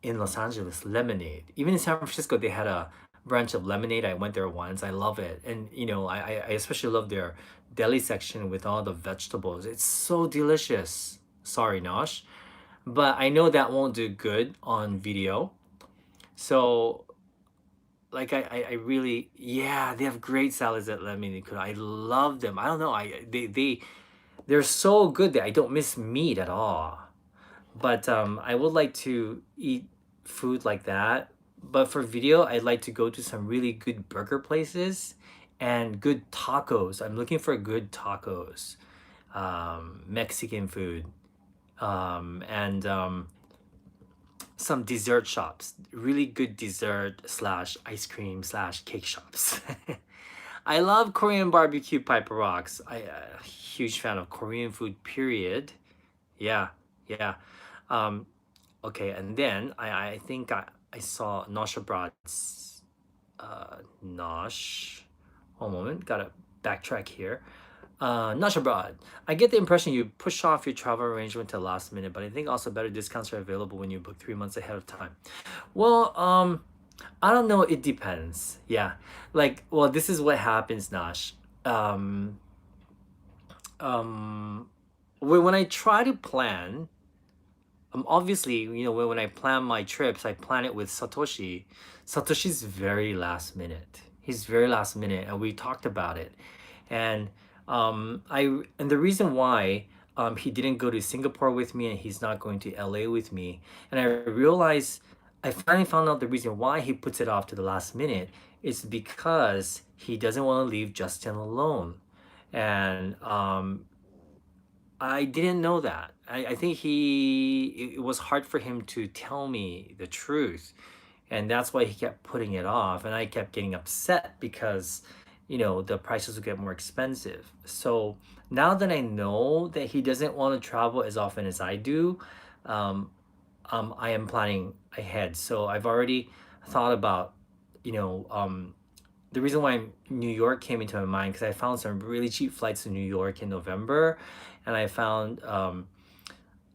in Los Angeles, Lemonade. Even in San Francisco, they had a branch of Lemonade. I went there once. I love it, and I especially love their deli section with all the vegetables. It's so delicious. Sorry, Nosh, but I know that won't do good on video. So like I really, yeah, they have great salads at Lemonade. I love them. I don't know. They're so good that I don't miss meat at all. But I would like to eat food like that. But for video, I'd like to go to some really good burger places and good tacos. I'm looking for good tacos, Mexican food, and some dessert shops. Really good dessert slash ice cream slash cake shops. I love Korean barbecue piper rocks. I huge fan of Korean food. Period. Yeah, yeah. Um, Okay, and then I think I saw Nosh Abroad's Nosh. One moment, gotta backtrack here. Nosh Abroad. I get the impression you push off your travel arrangement to the last minute, but I think also better discounts are available when you book 3 months ahead of time. Well, I don't know. It depends. Yeah, like, well, this is what happens, Nosh. Um, um, when I try to plan, obviously, when I plan my trips, I plan it with Satoshi. Satoshi's very last minute. He's very last minute, and we talked about it. And and the reason why he didn't go to Singapore with me and he's not going to LA with me, and I finally found out the reason why he puts it off to the last minute is because he doesn't want to leave Justin alone. And I didn't know that. I think it was hard for him to tell me the truth. And that's why he kept putting it off. And I kept getting upset because, the prices would get more expensive. So now that I know that he doesn't want to travel as often as I do, um, I am planning ahead. So I've already thought about, you know, um, the reason why New York came into my mind because I found some really cheap flights to New York in November, and I found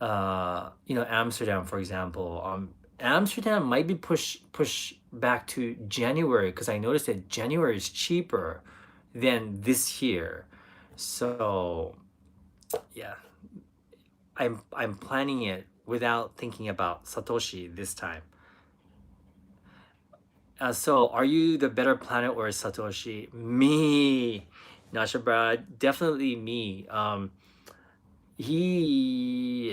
Amsterdam, for example. Amsterdam might be push back to January because I noticed that January is cheaper than this year. So yeah, I'm planning it without thinking about Satoshi this time. So are you the better planet or Satoshi? Me, Nashabra, definitely me. I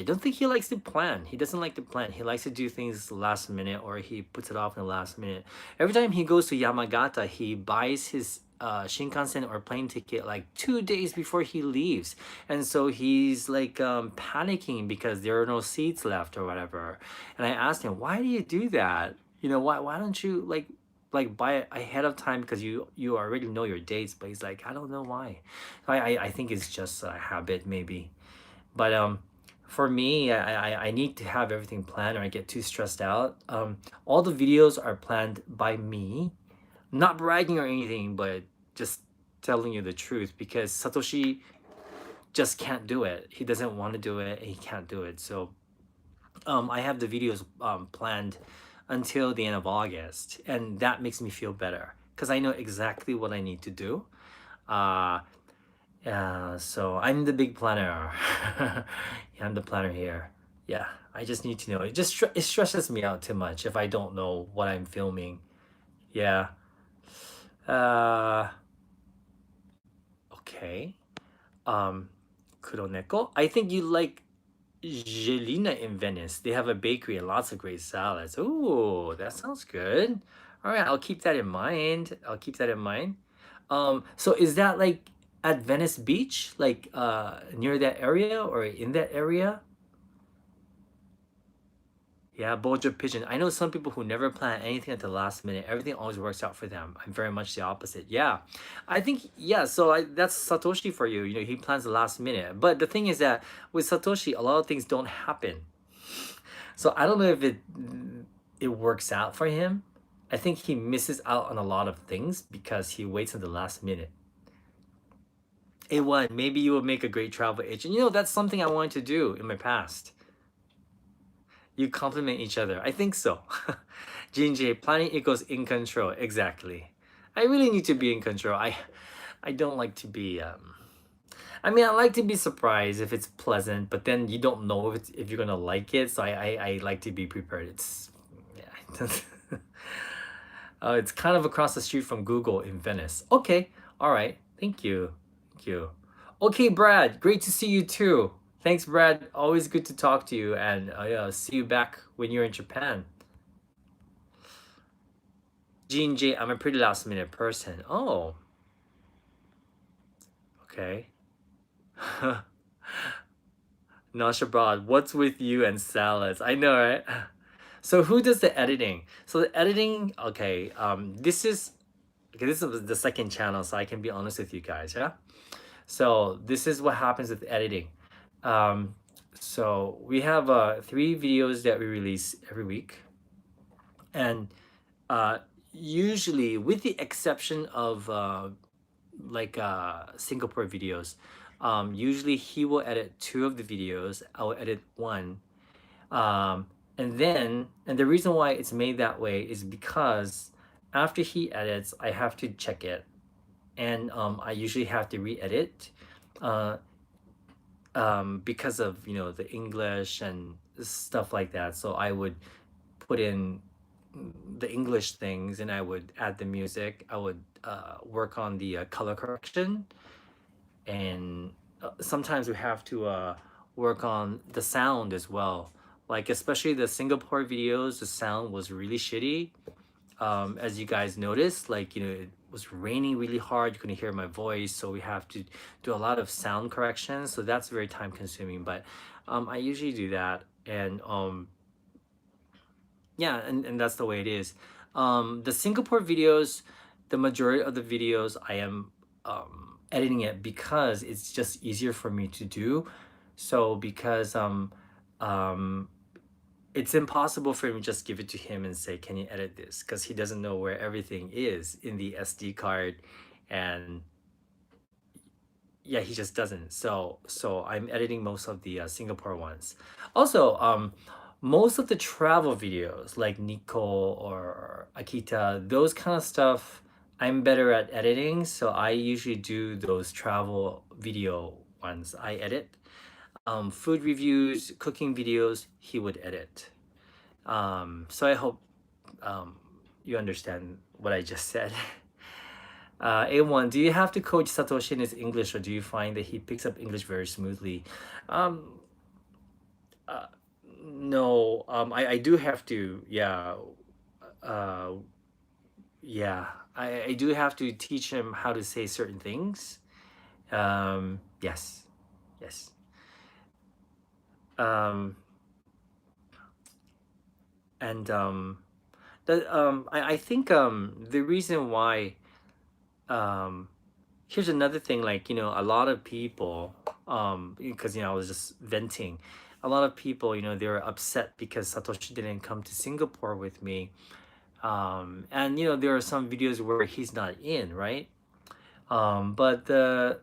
don't think he likes to plan. He doesn't like to plan. He likes to do things last minute or he puts it off in the last minute. Every time he goes to Yamagata, he buys his Shinkansen or plane ticket like 2 days before he leaves. And so he's like panicking because there are no seats left or whatever. And I asked him, why do you do that? Why don't you like buy it ahead of time because you already know your dates? But he's like, I don't know why. I think it's just a habit maybe. But for me, I need to have everything planned or I get too stressed out. All the videos are planned by me. Not bragging or anything, but just telling you the truth because Satoshi just can't do it. He doesn't want to do it. He can't do it. So I have the videos planned until the end of August, and that makes me feel better because I know exactly what I need to do. Uh, so I'm the big planner. Yeah, I'm the planner here. Yeah, I just need to know. It stresses me out too much if I don't know what I'm filming. Yeah. Uh, okay. Um, Kuroneko. I think you like Jelina in Venice. They have a bakery and lots of great salads. Ooh, that sounds good. All right, I'll keep that in mind. I'll keep that in mind. So is that like at Venice Beach, like near that area or in that area? Yeah, Bojo Pigeon. I know some people who never plan anything at the last minute. Everything always works out for them. I'm very much the opposite. Yeah, I think yeah. So that's Satoshi for you. You know, he plans the last minute. But the thing is that with Satoshi, a lot of things don't happen. So I don't know if it works out for him. I think he misses out on a lot of things because he waits until the last minute. A1, maybe you will make a great travel agent. You know, that's something I wanted to do in my past. You complement each other. I think so. J, planning equals in control. Exactly. I really need to be in control. I don't like to be I mean I like to be surprised if it's pleasant, but then you don't know if you're gonna like it. So I like to be prepared. It's yeah. It's kind of across the street from Google in Venice. Okay. All right. Thank you. Thank you. Okay, Brad. Great to see you too. Thanks, Brad. Always good to talk to you, and yeah, see you back when you're in Japan. Jean J, I'm a pretty last minute person. Oh, okay. Nasha Broad, what's with you and salads? I know, right? So who does the editing? So the editing, okay, this is the second channel, so I can be honest with you guys, yeah? So this is what happens with editing. Um, so we have 3 videos that we release every week, and uh, usually, with the exception of Singapore videos, usually he will edit 2 of the videos. I will edit one, um, and the reason why it's made that way is because after he edits, I have to check it, and I usually have to re-edit. Uh, because of the English and stuff like that. So I would put in the English things and I would add the music. I would work on the color correction, and sometimes we have to work on the sound as well. Like especially the Singapore videos, the sound was really shitty. As you guys noticed, like it was raining really hard. You couldn't hear my voice, so we have to do a lot of sound corrections. So that's very time consuming. But I usually do that, and yeah, and that's the way it is. The Singapore videos, the majority of the videos, I am editing it because it's just easier for me to do. So because um, it's impossible for me to just give it to him and say, "Can you edit this?" Because he doesn't know where everything is in the SD card, and yeah, he just doesn't. So I'm editing most of the Singapore ones. Also, most of the travel videos like Nico or Akita, those kind of stuff, I'm better at editing. So I usually do those travel video ones. I edit. Food reviews, cooking videos, he would edit. So I hope um, you understand what I just said. A1, do you have to coach Satoshi in his English, or do you find that he picks up English very smoothly? Um, uh, no, I do have to, yeah, uh, yeah, I do have to teach him how to say certain things. Yes, yes. Um, and I think the reason why here's another thing, like a lot of people, because I was just venting, a lot of people, they were upset because Satoshi didn't come to Singapore with me, and there are some videos where he's not in, right? But the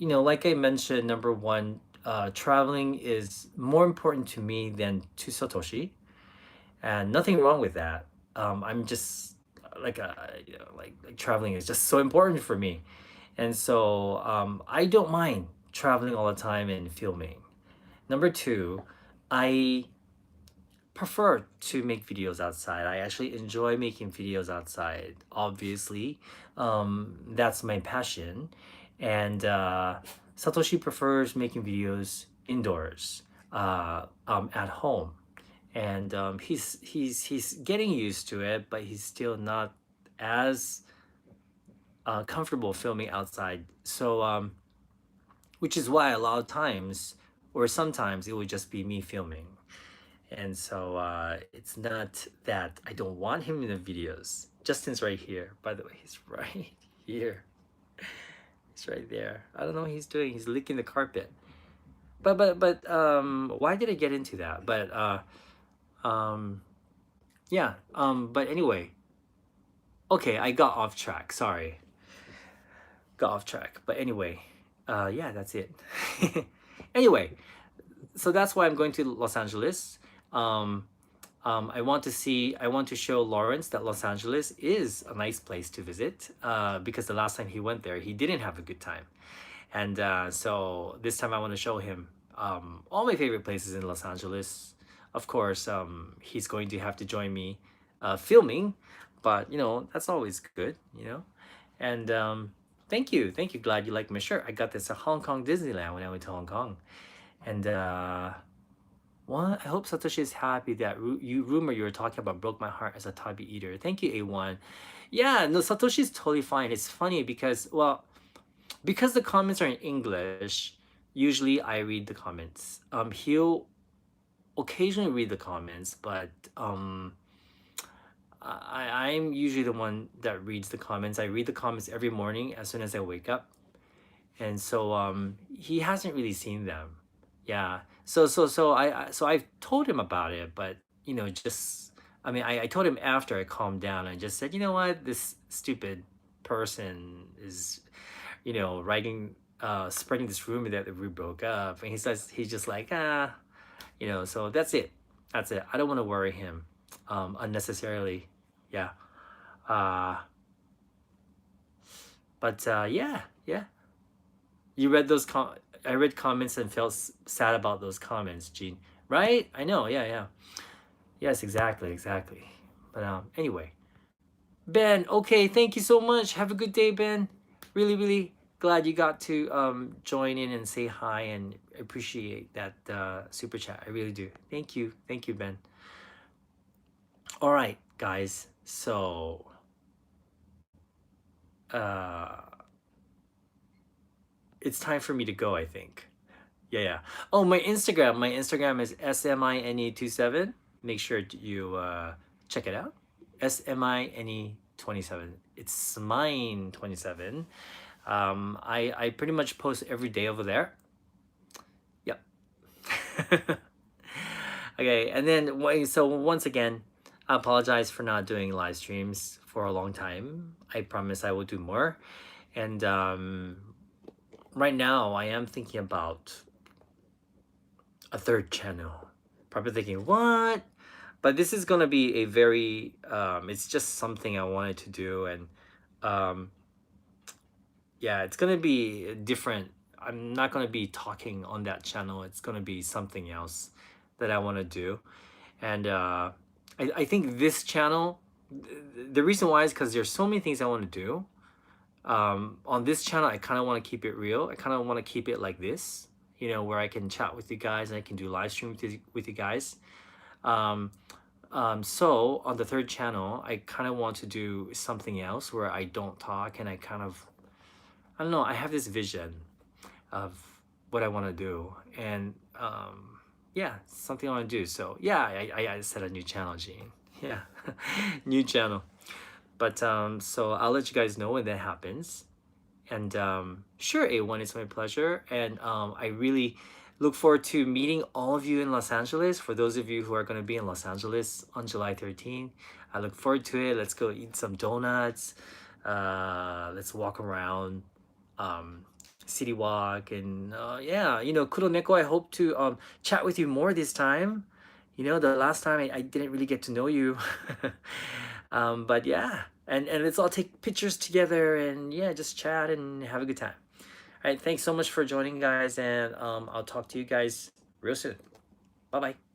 like I mentioned, number one, traveling is more important to me than to Satoshi. and nothing wrong with that. I'm just like like traveling is just so important for me, and so I don't mind traveling all the time and filming. Number two, I prefer to make videos outside. I actually enjoy making videos outside. Obviously, that's my passion, and Satoshi prefers making videos indoors, at home, and he's getting used to it, but he's still not as comfortable filming outside. So, which is why a lot of times, or sometimes, it would just be me filming. And so it's not that I don't want him in the videos. Justin's right here. By the way, he's right here. He's right there. I don't know what he's doing. He's licking the carpet. But why did I get into that? Um yeah. But anyway, okay, I got off track. Sorry. Got off track. But anyway, yeah, that's it. Anyway, so that's why I'm going to Los Angeles. Um I want to show Lawrence that Los Angeles is a nice place to visit, because the last time he went there, he didn't have a good time. And so this time I want to show him all my favorite places in Los Angeles. Of course, he's going to have to join me filming, but that's always good, And thank you. Thank you. Glad you like my shirt. I got this at Hong Kong Disneyland when I went to Hong Kong. And what? I hope Satoshi is happy that rumor you were talking about broke my heart as a tabi eater. Thank you, A1. Yeah, no, Satoshi's totally fine. It's funny because, well, because the comments are in English, usually I read the comments. He'll occasionally read the comments, but I'm usually the one that reads the comments. I read the comments every morning as soon as I wake up, and so he hasn't really seen them. Yeah. So I've told him about it, but just I mean I told him after I calmed down. I just said, you know what, this stupid person is writing spreading this rumor that we broke up, and he's just like, so that's it. I don't want to worry him unnecessarily. Yeah. uh yeah, you read those I read comments and felt sad about those comments, Gene. Right? I know. Yeah, yeah. Yes, exactly. But anyway, Ben. Okay, thank you so much. Have a good day, Ben. Really glad you got to join in and say hi and appreciate that super chat. I really do. Thank you, Ben. All right, guys. So it's time for me to go, I think. Yeah. Oh, my Instagram is smine27. Make sure you check it out. smine27. It's mine 27. I pretty much post every day over there. Yep. Okay, and then so once again, I apologize for not doing live streams for a long time. I promise I will do more. And right now I am thinking about a third channel. Probably thinking, what? But this is gonna be a very it's just something I wanted to do, and yeah, it's gonna be different. I'm not gonna be talking on that channel. It's gonna be something else that I want to do. And I think this channel, the reason why is because there's so many things I want to do. On this channel, I kind of want to keep it real. I kind of want to keep it like this, where I can chat with you guys and I can do live stream with you guys. So on the third channel, I kind of want to do something else where I don't talk, and I don't know, I have this vision of what I want to do, and yeah, something I want to do. So yeah, I set a new channel, Gene. Yeah, new channel. But so I'll let you guys know when that happens. And sure, A1, it's my pleasure. And I really look forward to meeting all of you in Los Angeles. For those of you who are going to be in Los Angeles on July 13th, I look forward to it. Let's go eat some donuts. Let's walk around, city walk. And yeah, Kuroneko, I hope to chat with you more this time. The last time I didn't really get to know you. But yeah, and let's all take pictures together and yeah, just chat and have a good time. All right, thanks so much for joining, guys, and I'll talk to you guys real soon. Bye bye.